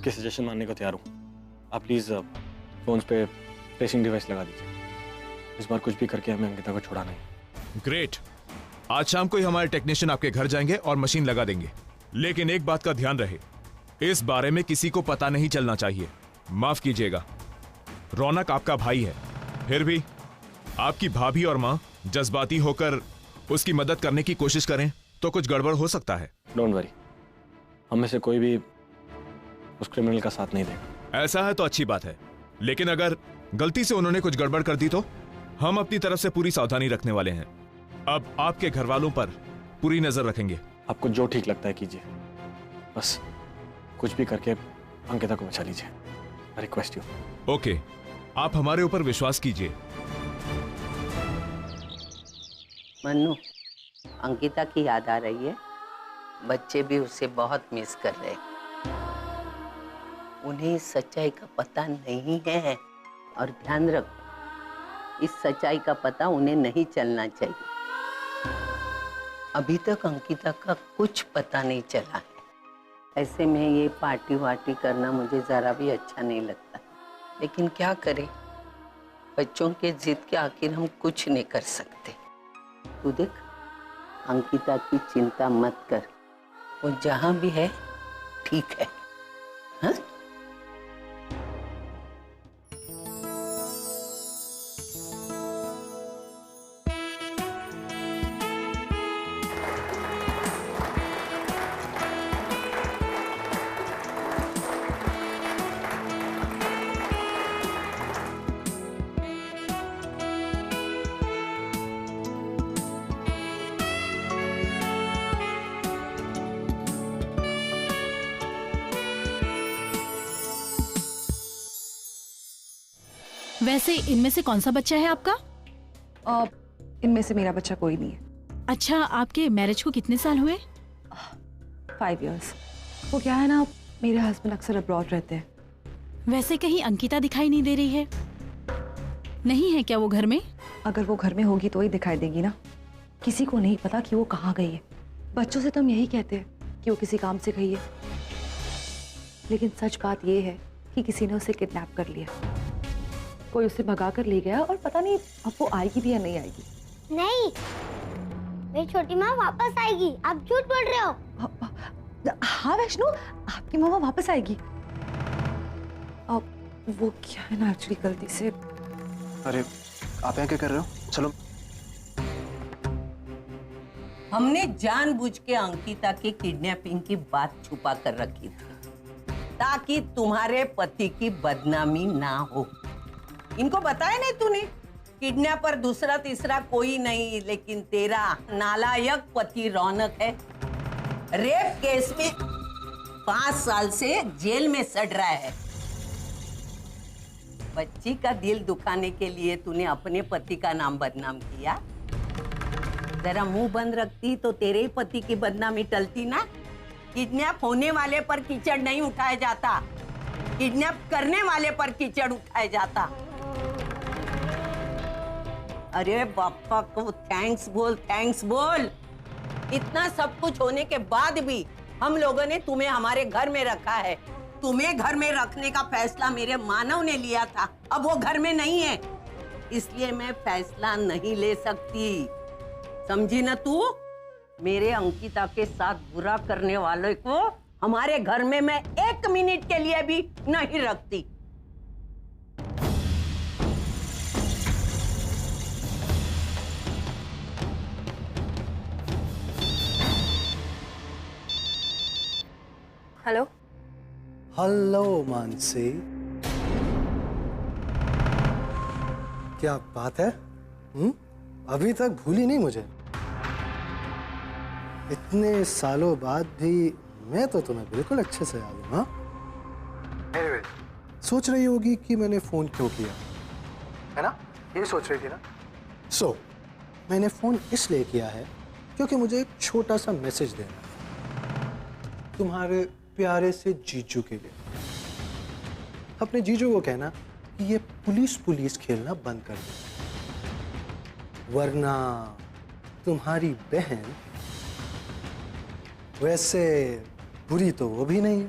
आपके सजेशन मानने को तैयार हूँ। आप प्लीज फोन्स पे ट्रेसिंग डिवाइस लगा दीजिए। इस बार कुछ भी करके हमें अंकिता को छुड़ाना है। ग्रेट। आज शाम को ही हमारे टेक्नीशियन आपके घर जाएंगे और मशीन लगा देंगे। लेकिन एक बात का ध्यान रहे, इस बारे में किसी को पता नहीं चलना चाहिए। माफ कीजिएगा, रौनक आपका भाई है, फिर भी आपकी भाभी और माँ जज्बाती होकर उसकी मदद करने की कोशिश करें तो कुछ गड़बड़ हो सकता है। डोंट वरी, हम में से कोई भी उस क्रिमिनल का साथ नहीं देगा। ऐसा है तो अच्छी बात है, लेकिन अगर गलती से उन्होंने कुछ गड़बड़ कर दी तो हम अपनी तरफ से पूरी सावधानी रखने वाले हैं। अब आपके घर वालों पर पूरी नजर रखेंगे। आपको जो ठीक लगता है कीजिए, बस कुछ भी करके अंकिता को बचा लीजिए। I request you. ओके, आप हमारे ऊपर विश्वास कीजिए। मन्नू, अंकिता की याद आ रही है। बच्चे भी उसे बहुत मिस कर रहे हैं। उन्हें इस सच्चाई का पता नहीं है, और ध्यान रख, इस सच्चाई का पता उन्हें नहीं चलना चाहिए। अभी तक अंकिता का कुछ पता नहीं चला है। ऐसे में ये पार्टी वार्टी करना मुझे जरा भी अच्छा नहीं लगता, लेकिन क्या करें, बच्चों के जिद के आखिर हम कुछ नहीं कर सकते। तू देख, अंकिता की चिंता मत कर, वो जहां भी है ठीक है। हाँ? वैसे इनमें से कौन सा बच्चा है आपका? इनमें से मेरा बच्चा कोई नहीं है। अच्छा, आपके मैरिज को कितने साल हुए? 5 years। वो क्या है ना, मेरे हस्बैंड अक्सर अब्रॉड रहते हैं। वैसे कहीं अंकिता दिखाई नहीं दे रही है? नहीं है क्या वो घर में? अगर वो घर में होगी तो ही दिखाई देगी ना। किसी को नहीं पता कि वो कहाँ गई है। बच्चों से तो हम यही कहते हैं कि वो किसी काम से गई है, लेकिन सच बात ये है कि किसी ने उसे किडनैप कर लिया। कोई उसे भगा कर ले गया और पता नहीं अब वो आएगी भी या नहीं आएगी। नहीं, मेरी छोटी माँ वापस आएगी। आप झूठ बोल रहे हो। हाँ वैष्णु, आपकी मामा वापस आएगी। अब वो क्या है ना, एक्चुअली गलती से। अरे आप यहाँ क्या कर रहे हो? चलो। हमने जानबूझ के अंकिता की किडनैपिंग की बात छुपा कर रखी थी, ताकि तुम्हारे पति की बदनामी ना हो। इनको बताया नहीं तूने? किडनैपर दूसरा तीसरा कोई नहीं, लेकिन तेरा नालायक पति रौनक है। रेप केस में 5 साल से जेल में सड़ रहा है। बच्ची का दिल दुखाने के लिए तूने अपने पति का नाम बदनाम किया। जरा मुंह बंद रखती तो तेरे ही पति की बदनामी टलती ना। किडनैप होने वाले पर कीचड़ नहीं उठाया जाता, किडनैप करने वाले पर कीचड़ उठाया जाता। अरे बापा को थैंक्स बोल, थैंक्स बोल। इतना सब कुछ होने के बाद भी हम लोगों ने तुम्हें हमारे घर में रखा है। तुम्हें घर में रखने का फैसला मेरे मानव ने लिया था। अब वो घर में नहीं है, इसलिए मैं फैसला नहीं ले सकती। समझी ना तू? मेरे अंकिता के साथ बुरा करने वालों को हमारे घर में मैं 1 मिनट के लिए भी नहीं रखती। हेलो। हेलो मानसी, क्या बात है? अभी तक भूली नहीं मुझे? इतने सालों बाद भी मैं तो तुम्हें बिल्कुल अच्छे से याद हूँ। हाँ, सोच रही होगी कि मैंने फोन क्यों किया, है ना? ये सोच रही थी ना? मैंने फोन इसलिए किया है क्योंकि मुझे एक छोटा सा मैसेज देना है तुम्हारे प्यारे से जीजू के लिए। अपने जीजू को कहना कि ये पुलिस खेलना बंद कर दे, वरना तुम्हारी बहन, वैसे बुरी तो वो भी नहीं है,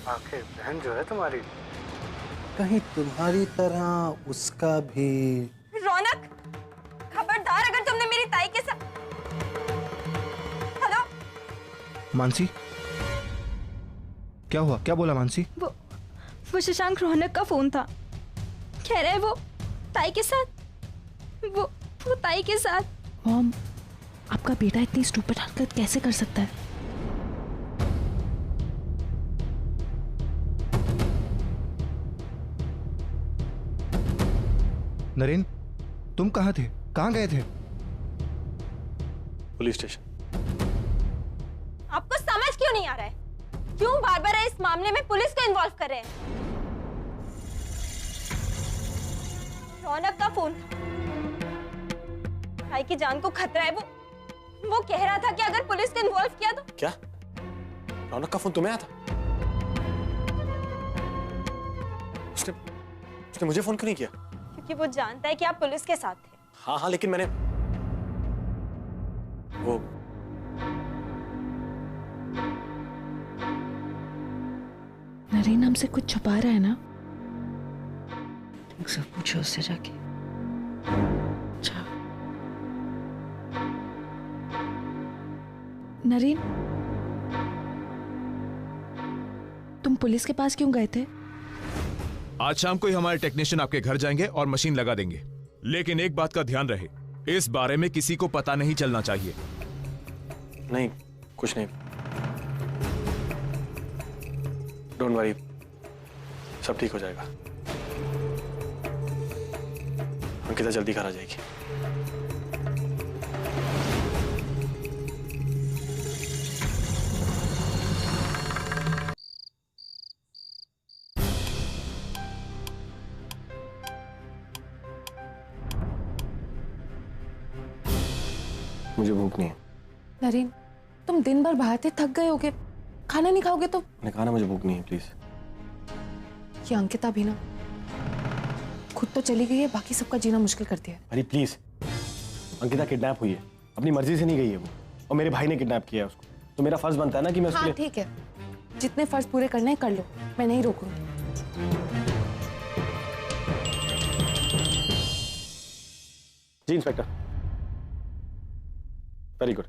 आखिर बहन जो है तुम्हारी, कहीं तुम्हारी तरह उसका भी। रौनक, खबरदार अगर तुमने मेरी ताई के साथ। हेलो मानसी, क्या हुआ? क्या बोला मानसी? वो शशांक रौनक का फोन था। कह रहे वो ताई के साथ, वो ताई के साथ। मॉम, आपका बेटा इतनी स्टूपिड हरकत कैसे कर सकता है? नरेन, तुम कहाँ थे? कहाँ गए थे? Police station. आपको समझ क्यों नहीं आ रहा है? क्यों बार बार इस मामले में पुलिस को इन्वॉल्व कर रहे हैं? रौनक का फोन था। भाई की जान को खतरा है। वो कह रहा था कि अगर पुलिस को इन्वॉल्व किया तो। क्या? रौनक का फोन तुम्हें आया था? उसने मुझे फोन क्यों नहीं किया? क्योंकि वो जानता है कि आप पुलिस के साथ थे। हाँ हाँ, लेकिन मैंने वो नरेन हमसे कुछ छुपा रहा है ना? सब पूछो उससे जाके। नरेन, तुम पुलिस के पास क्यों गए थे? आज शाम को ही हमारे टेक्नीशियन आपके घर जाएंगे और मशीन लगा देंगे। लेकिन एक बात का ध्यान रहे, इस बारे में किसी को पता नहीं चलना चाहिए। नहीं, कुछ नहीं। डोंट वरी, सब ठीक हो जाएगा। अंकिता जल्दी घर आ जाएगी। मुझे भूख नहीं है। नरेन, तुम दिन भर बाहर थे, थक गए होगे, खाना नहीं खाओगे तो? मैंने कहा ना मुझे भूख नहीं है, प्लीज। ये अंकिता भी ना खुद तो चली गई है, बाकी सबका जीना मुश्किल कर दिया है। अरे प्लीज, अंकिता किडनैप हुई है, अपनी मर्जी से नहीं गई है वो, और मेरे भाई ने किडनैप किया है उसको, तो मेरा फर्ज बनता है ना कि मैं उसके हाँ लिए। ठीक है, जितने फर्ज पूरे करने हैं कर लो, मैं नहीं रोकूंगी। जी इंस्पेक्टर। Very good.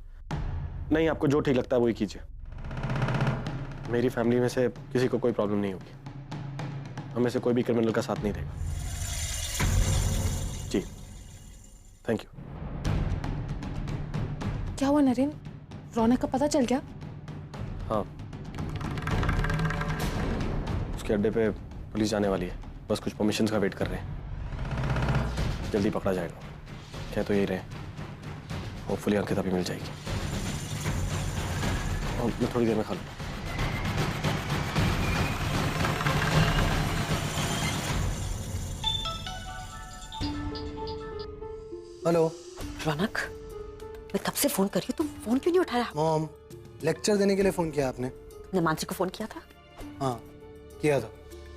नहीं, आपको जो ठीक लगता है वही कीजिए। मेरी फैमिली में से किसी को कोई प्रॉब्लम नहीं होगी, हमें से कोई भी क्रिमिनल का साथ नहीं देगा। जी थैंक यू। क्या हुआ नरेन, रौनक का पता चल गया? हाँ, उसके अड्डे पे पुलिस जाने वाली है, बस कुछ परमिशंस का वेट कर रहे हैं। जल्दी पकड़ा जाएगा, कह तो यही रहे। होपफुली अंकिता भी मिल जाएगी। और मैं थोड़ी देर में खा लूँ। हेलो रौनक, मैं कब से फोन कर रही हूँ, तुम फोन क्यों नहीं उठा रहा? मॉम, लेक्चर देने के लिए फोन किया आपने? ने मानसी को फोन किया था? हाँ किया था।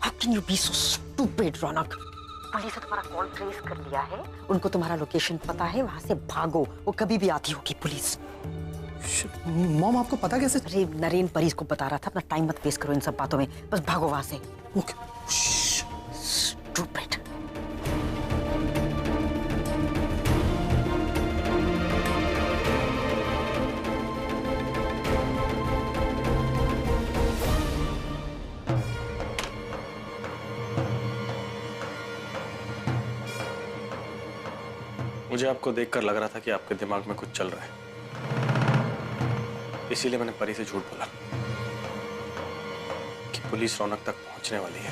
How can you be so stupid, Raunak? Police ने तुम्हारा कॉल ट्रेस कर लिया है, उनको तुम्हारा लोकेशन पता है, वहां से भागो, वो कभी भी आती होगी पुलिस। मॉम आपको पता कैसे? अरे नरेन परीस को बता रहा था, अपना टाइम मत वेस्ट करो इन सब बातों में, बस भागो वहां से। ओके। Stupid. मुझे आपको देखकर लग रहा था कि आपके दिमाग में कुछ चल रहा है, इसीलिए मैंने परी से झूठ बोला कि पुलिस रौनक तक पहुंचने वाली है,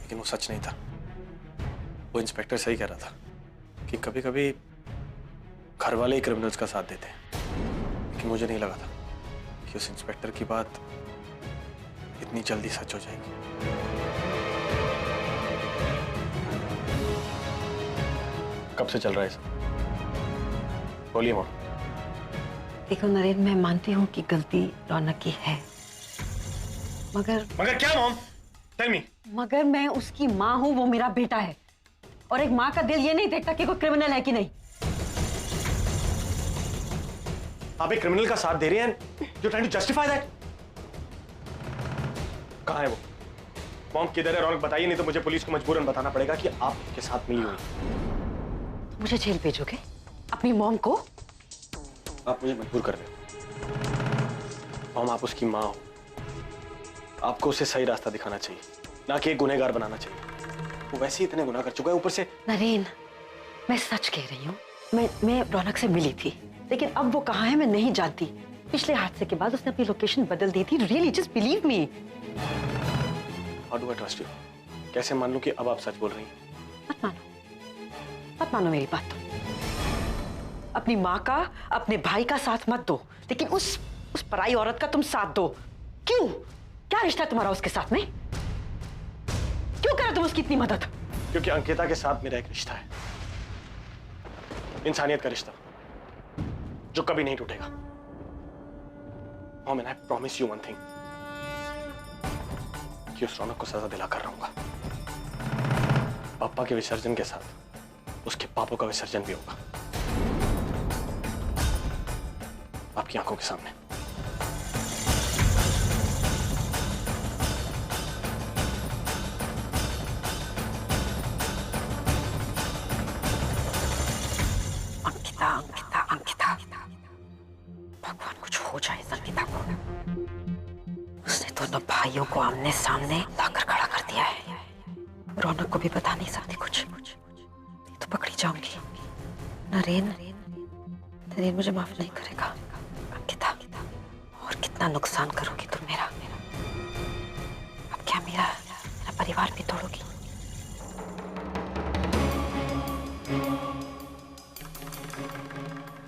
लेकिन वो सच नहीं था। वो इंस्पेक्टर सही कह रहा था कि कभी कभी घर वाले ही क्रिमिनल्स का साथ देते हैं, लेकिन मुझे नहीं लगा था कि उस इंस्पेक्टर की बात इतनी जल्दी सच हो जाएगी। कब से चल रहा है सब? बोलिए माँ। देखो नरेन, मैं मानती हूँ कि गलती रौनक की है, मगर क्या मॉम? Tell me. मगर मैं उसकी माँ हूँ, वो मेरा बेटा है, और एक माँ का दिल ये नहीं देखता कि कोई क्रिमिनल है कि नहीं। आप एक क्रिमिनल का साथ दे रहे हैं, you trying to justify that? कहाँ है वो? मॉम किधर है? रौनक बताइए, नहीं तो मुझे पुलिस को मजबूरन बताना पड़ेगा कि आप के साथ मिली हुई। मुझे जेल भेजोगे? अपनी मॉम को? आप मुझे मजबूर कर रहे हो। मॉम, आप उसकी माँ हो, आपको उसे सही रास्ता दिखाना चाहिए, ना कि एक गुनहगार बनाना चाहिए। वो वैसे ही इतने गुनाह कर चुका है, ऊपर से। नरेन, मैं सच कह रही हूँ। मैं रौनक से मिली थी, लेकिन अब वो कहाँ है मैं नहीं जानती। पिछले हादसे के बाद उसने अपनी लोकेशन बदल दी थी। Really, just believe me. How do I trust you? कैसे मान लूं कि अब आप सच बोल रही हैं? मत मानो मेरी बात। अपनी माँ का, अपने भाई का साथ मत दो, लेकिन उस पराई औरत का तुम साथ दो। क्यों? क्या रिश्ता है तुम्हारा उसके साथ में? क्यों करा तुम उसकी इतनी मदद? क्योंकि अंकिता के साथ मेरा एक रिश्ता है, इंसानियत का रिश्ता, जो कभी नहीं टूटेगा। Mom, I promise you one thing, कि उस रौनक को सजा दिलाकर रहूंगा। पापा के विसर्जन के साथ उसके पापों का विसर्जन भी होगा, आपकी आंखों के सामने। अंकिता, अंकिता, अंकिता, भगवान कुछ हो जाए अंकिता को। उसने दोनों भाइयों को आमने सामने लाकर खड़ा कर दिया है। रौनक को भी बता नहीं सकती कुछ, तो पकड़ी जाऊंगी। नरेन मुझे माफ नहीं करेगा। अंकिता, और कितना नुकसान करोगी तुम मेरा। अब क्या मेरा परिवार भी तोड़ोगी?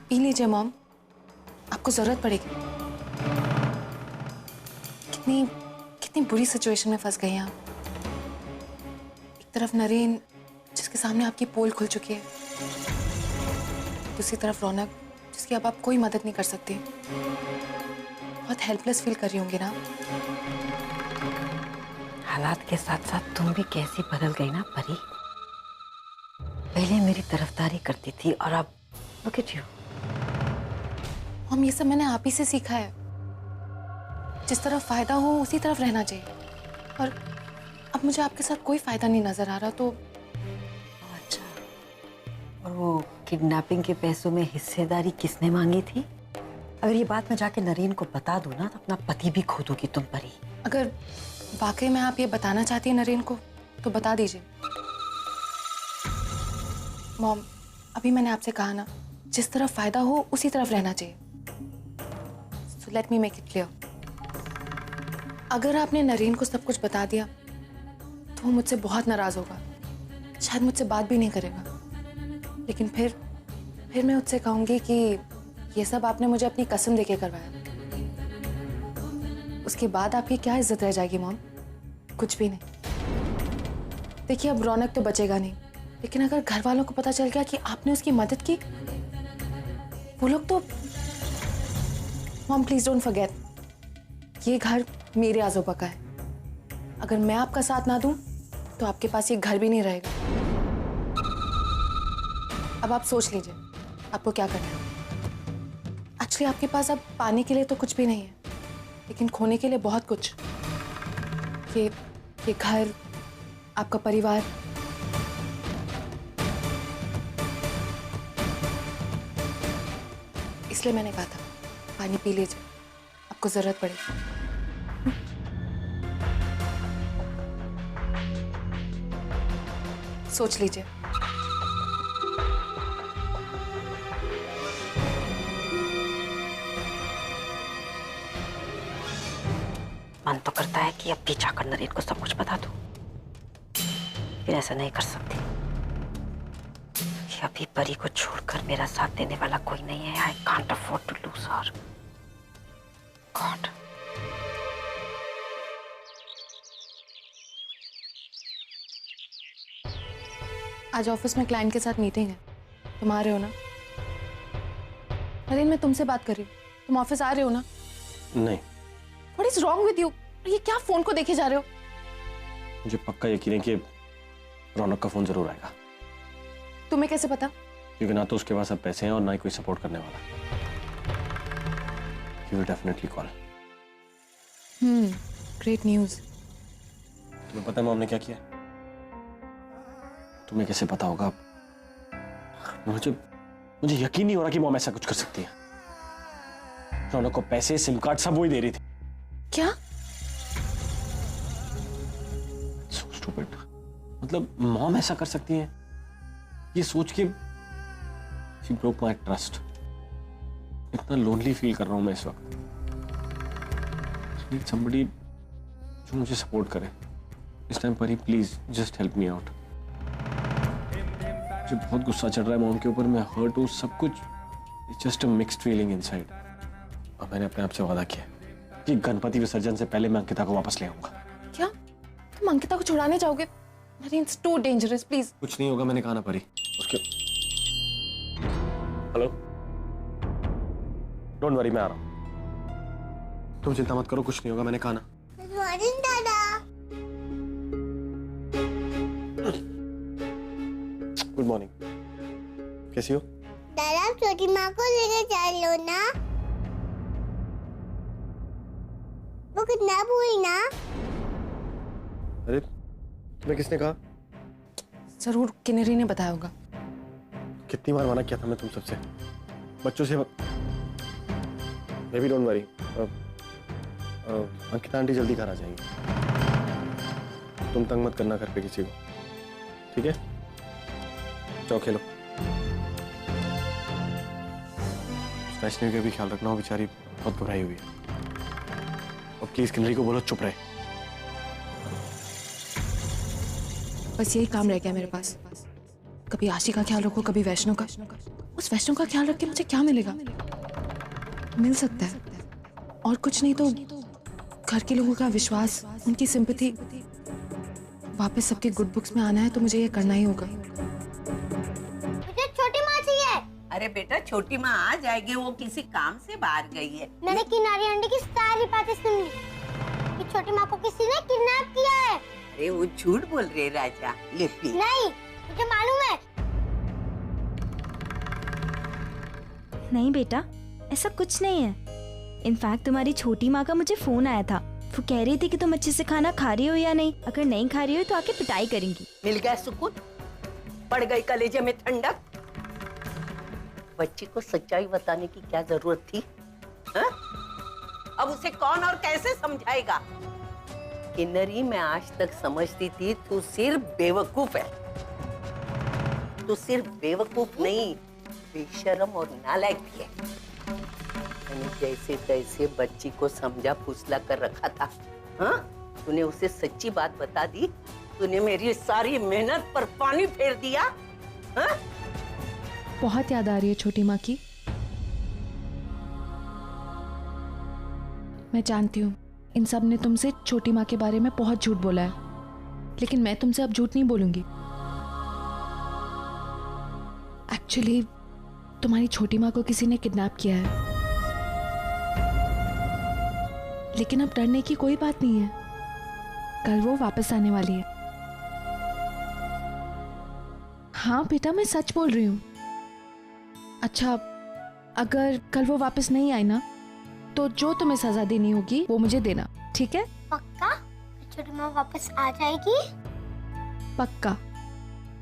पी लीजिए मॉम, आपको जरूरत पड़ेगी। कितनी बुरी सिचुएशन में फंस गई हैं आप। एक तरफ नरेन, जिसके सामने आपकी पोल खुल चुकी है, दूसरी तरफ रौनक, जिसकी अब आप कोई मदद नहीं कर सकती। बहुत हेल्पलेस फील कर रही होंगी ना। हालात के साथ साथ तुम भी कैसी बदल गई ना परी। पहले मेरी तरफदारी करती थी और अब लुक एट यू। हम ये सब मैंने आप ही से सीखा है। जिस तरफ फायदा हो उसी तरफ रहना चाहिए, और अब मुझे आपके साथ कोई फायदा नहीं नजर आ रहा। तो अच्छा, और वो किडनैपिंग के पैसों में हिस्सेदारी किसने मांगी थी? अगर ये बात मैं जाके नरेन को बता दूं ना, तो अपना पति भी खो दोगी तुम परी। अगर वाकई में आप ये बताना चाहती हैं नरेन को, तो बता दीजिए। मॉम, अभी मैंने आपसे कहा ना, जिस तरफ फायदा हो उसी तरफ रहना चाहिए। So let me make it clear. अगर आपने नरेन को सब कुछ बता दिया, तो वो मुझसे बहुत नाराज होगा, शायद मुझसे बात भी नहीं करेगा। लेकिन फिर मैं उससे कहूंगी कि ये सब आपने मुझे अपनी कसम देके करवाया। उसके बाद आपकी क्या इज्जत रह जाएगी मॉम? कुछ भी नहीं। देखिए, अब रौनक तो बचेगा नहीं, लेकिन अगर घर वालों को पता चल गया कि आपने उसकी मदद की, वो लोग तो। मॉम, प्लीज डोंट फॉरगेट, ये घर मेरे आजोबा का है। अगर मैं आपका साथ ना दूं, तो आपके पास ये घर भी नहीं रहेगा। अब आप सोच लीजिए आपको क्या करना है। एक्चुअली आपके पास अब पाने के लिए तो कुछ भी नहीं है, लेकिन खोने के लिए बहुत कुछ। ये घर, आपका परिवार। इसलिए मैंने कहा था, पानी पी लीजिए, आपको जरूरत पड़ेगी। सोच लीजिए। मन तो करता है कि अब भी जाकर नरेन को सब कुछ बता दूं, लेकिन ऐसा नहीं कर सकती। अभी परी को छोड़कर मेरा साथ देने वाला कोई नहीं है। I can't afford to lose her. God. आज ऑफिस में क्लाइंट के साथ मीटिंग है, तुम आ रहे हो ना? नरेन, मैं तुमसे बात कर रही हूँ, तुम ऑफिस आ रहे हो ना? नहीं। What is wrong with you? ये क्या फोन को देखे जा रहे हो? मुझे पक्का यकीन है कि रौनक का फोन जरूर आएगा। तुम्हें कैसे पता? क्योंकि ना तो उसके पास अब पैसे हैं और ना ही कोई सपोर्ट करने वाला। He will definitely call. Great news. तुम्हें पता है मॉम ने क्या किया? तुम्हें कैसे पता होगा? मुझे यकीन नहीं हो रहा कि मॉम ऐसा कुछ कर सकती है। रौनक को पैसे, सिम कार्ड सब वही दे रही थी। क्या? So stupid। मतलब मॉम ऐसा कर सकती है, ये सोच के she broke my trust। इतना लोनली फील कर रहा हूं मैं इस वक्त। Need somebody जो मुझे सपोर्ट करे। इस टाइम पर ही please just help me out. मुझे बहुत गुस्सा चढ़ रहा है मॉम के ऊपर, मैं हर्ट हूँ, सब कुछ just a mixed feeling inside. और मैंने अपने आप से वादा किया कि गणपति विसर्जन से पहले मैं अंकिता को वापस ले आऊंगा। क्या तुम अंकिता को छुड़ाने जाओगे? Naren, it's too dangerous, please. कुछ नहीं होगा, मैंने कहा ना परी। उसके हेलो, डोंट वरी, मैं आ रहा हूं। तुम चिंता मत करो, कुछ नहीं होगा, मैंने कहा ना। गुड मॉर्निंग, कैसी हो? दादा छोटी माँ को लेकर चलो ना, वो कितना हुई ना। अरे तुम्हें किसने कहा? जरूर किन्नरी ने बताया होगा। कितनी बार मना किया था मैं तुम सबसे, बच्चों से। Baby don't worry, Ankita aunty जल्दी घर आ जाएंगी। तुम तंग मत करना घर पे किसी को, ठीक है? जाओ खेलो। वैष्णवी का भी ख्याल रखना, हो बेचारी बहुत घबराई हुई है। और प्लीज किन्नरी को बोलो चुप रहे। बस यही काम रह गया मेरे पास। कभी आशी का ख्याल रखो, कभी वैष्णव का। उस वैष्णव का ख्याल रख के मुझे क्या मिलेगा? मिल सकता है और कुछ नहीं तो घर के लोगों का विश्वास, उनकी सिंपैथी। वापस सबके गुड बुक्स में आना है तो मुझे ये करना ही होगा। मुझे छोटी माँ चाहिए। अरे बेटा, छोटी माँ आ जाएगी, वो किसी काम से बाहर गई है। मैंने किनारी आंटी की सारी बातें सुन ली कि छोटी माँ को किसी ने किडनैप किया है। अरे वो झूठ बोल रहे राजा। ले पी। नहीं, मुझे मालूम है। नहीं बेटा, ऐसा कुछ नहीं है। इनफैक्ट तुम्हारी छोटी माँ का मुझे फोन आया था। वो कह रही थी कि तुम अच्छे से खाना खा रही हो या नहीं। अगर नहीं खा रही हो तो आके पिटाई करेंगी। मिल गया सुकून, पड़ गई कलेजे में ठंडक। बच्ची को सच्चाई बताने की क्या जरूरत थी? हा? अब उसे कौन और कैसे समझाएगा? किन्नरी, मैं आज तक समझती थी तू सिर्फ बेवकूफ है। तू सिर्फ बेवकूफ नहीं, बेशर्म और नालायक भी है। मैंने जैसे तैसे बच्ची को समझा फुसला कर रखा था। हाँ, तूने उसे सच्ची बात बता दी। तूने मेरी सारी मेहनत पर पानी फेर दिया। हाँ? बहुत याद आ रही है छोटी माँ की। मैं जानती हूँ इन सब ने तुमसे छोटी माँ के बारे में बहुत झूठ बोला है, लेकिन मैं तुमसे अब झूठ नहीं बोलूंगी। एक्चुअली तुम्हारी छोटी माँ को किसी ने किडनैप किया है, लेकिन अब डरने की कोई बात नहीं है। कल वो वापस आने वाली है। हाँ बेटा, मैं सच बोल रही हूँ। अच्छा, अगर कल वो वापस नहीं आई ना, तो जो तुम्हें सजा देनी होगी वो मुझे देना, ठीक है? पक्का? छोटी माँ वापस आ जाएगी? पक्का।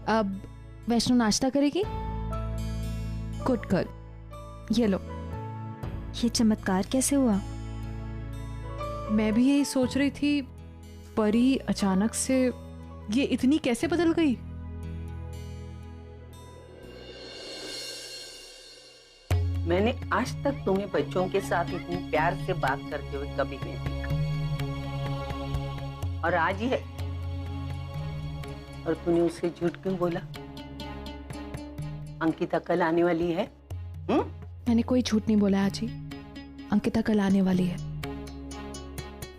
अब वैष्णो नाश्ता करेगी? गुड गर्ल, ये लो। ये चमत्कार कैसे हुआ? मैं भी यही सोच रही थी, परी अचानक से ये इतनी कैसे बदल गई? मैंने आज तक तुम्हें बच्चों के साथ इतनी प्यार से बात करते हुए कभी नहीं देखा, और आज ही है। और तूने उसे झूठ क्यों बोला? अंकिता कल आने वाली है। मैंने कोई झूठ नहीं बोला आजी। अंकिता कल आने वाली है।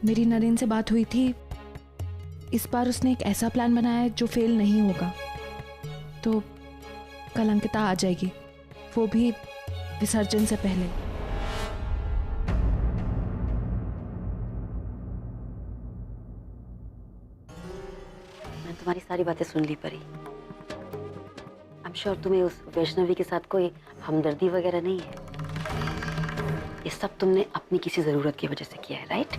मेरी नरेन से बात हुई थी। इस बार उसने एक ऐसा प्लान बनाया है जो फेल नहीं होगा। तो कल अंकिता आ जाएगी, वो भी विसर्जन से पहले। मैंने तुम्हारी सारी बातें सुन ली परी। आई एम श्योर तुम्हें उस वैष्णवी के साथ कोई हमदर्दी वगैरह नहीं है। ये सब तुमने अपनी किसी जरूरत की वजह से किया है, राइट?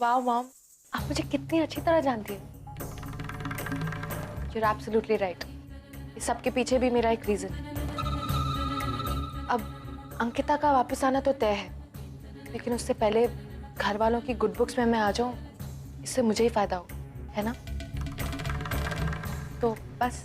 वाह मॉम, आप मुझे कितनी अच्छी तरह जानती हैं। You're absolutely right. इस सब के पीछे भी मेरा एक रीजन है। अब अंकिता का वापस आना तो तय है, लेकिन उससे पहले घर वालों की गुड बुक्स में मैं आ जाऊं, इससे मुझे ही फायदा हो, है ना? तो बस